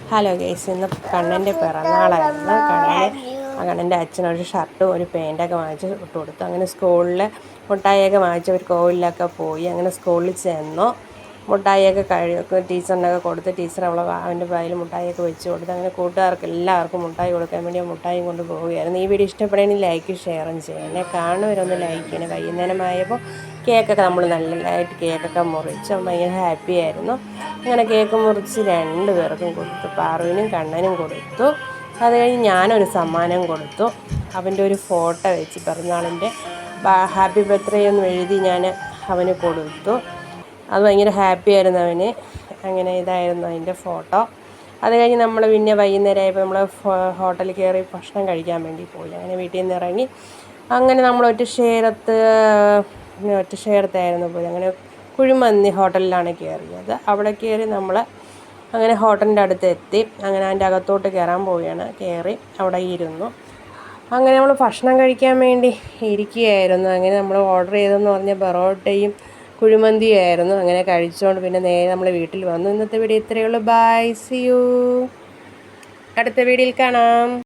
Hello guys, ഇന്ന് കണ്ണൻ്റെ പിറന്നാളായിരുന്നു. കണ്ണൻ്റെ അച്ഛനൊരു ഷർട്ടും ഒരു പാൻറ്റൊക്കെ വാങ്ങിച്ച് ഇട്ട് കൊടുത്തു. അങ്ങനെ സ്കൂളിൽ മുട്ടായിയൊക്കെ വാങ്ങിച്ച് ഒരു കോവിലൊക്കെ പോയി. അങ്ങനെ സ്കൂളിൽ ചെന്നു. മുട്ടായിയൊക്കെ ടീച്ചറിനൊക്കെ കൊടുത്ത് ടീച്ചർ അവൻ്റെ വായിൽ മുട്ടായിയൊക്കെ വെച്ച് കൊടുത്ത്. അങ്ങനെ കൂട്ടുകാർക്ക് എല്ലാവർക്കും മുട്ടായി കൊടുക്കാൻ വേണ്ടി മുട്ടായി കൊണ്ട് പോവുകയായിരുന്നു. ഈ വീഡിയോ ഇഷ്ടപ്പെടുകയാണെങ്കിൽ ലൈക്ക് ഷെയറും ചെയ്യണേ. കാണുന്നവരൊന്ന് ലൈക്ക് ചെയ്യണേ. വൈകുന്നേരമായപ്പോൾ കേക്കൊക്കെ നമ്മൾ നല്ലതായിട്ട് കേക്കൊക്കെ മുറിച്ച് ഭയങ്കര ഹാപ്പി ആയിരുന്നു. അങ്ങനെ കേക്ക് മുറിച്ച് 2 പേർക്കും കൊടുത്തു. പാറുവിനും കണ്ണനും കൊടുത്തു. അത് കഴിഞ്ഞ് ഞാനൊരു സമ്മാനം കൊടുത്തു. അവൻ്റെ ഒരു ഫോട്ടോ വെച്ച് പിറന്നാളിൻ്റെ ഹാപ്പി ബർത്ത്ഡേ എന്ന് എഴുതി ഞാൻ അവന് കൊടുത്തു. അത് ഭയങ്കര ഹാപ്പി ആയിരുന്നു അവന്. അങ്ങനെ ഇതായിരുന്നു അതിൻ്റെ ഫോട്ടോ. അത് കഴിഞ്ഞ് നമ്മൾ പിന്നെ വൈകുന്നേരമായപ്പോൾ നമ്മൾ ഹോട്ടലിൽ കയറി ഭക്ഷണം കഴിക്കാൻ വേണ്ടി പോയി. അങ്ങനെ വീട്ടിൽ നിന്ന് ഇറങ്ങി അങ്ങനെ നമ്മൾ ഒറ്റശ്ശേരത്തായിരുന്നു പോയി. അങ്ങനെ കുഴിമന്തി ഹോട്ടലിലാണ് കയറിയത്. അവിടെ കയറി നമ്മൾ അങ്ങനെ ഹോട്ടലിൻ്റെ അടുത്ത് എത്തി. അങ്ങനെ അതിൻ്റെ അകത്തോട്ട് കയറാൻ പോവുകയാണ്. കയറി അവിടെ ഇരുന്നു. അങ്ങനെ നമ്മൾ ഭക്ഷണം കഴിക്കാൻ വേണ്ടി ഇരിക്കുകയായിരുന്നു. അങ്ങനെ നമ്മൾ ഓർഡർ ചെയ്തതെന്ന് പറഞ്ഞാൽ പൊറോട്ടയും കുഴിമന്തിയും ആയിരുന്നു. അങ്ങനെ കഴിച്ചുകൊണ്ട് പിന്നെ നേരെ നമ്മൾ വീട്ടിൽ വന്നു. ഇന്നത്തെ വീഡിയോ ഇത്രയേ ഉള്ളൂ. Bye, see you. അടുത്ത വീഡിയോയിൽ കാണാം.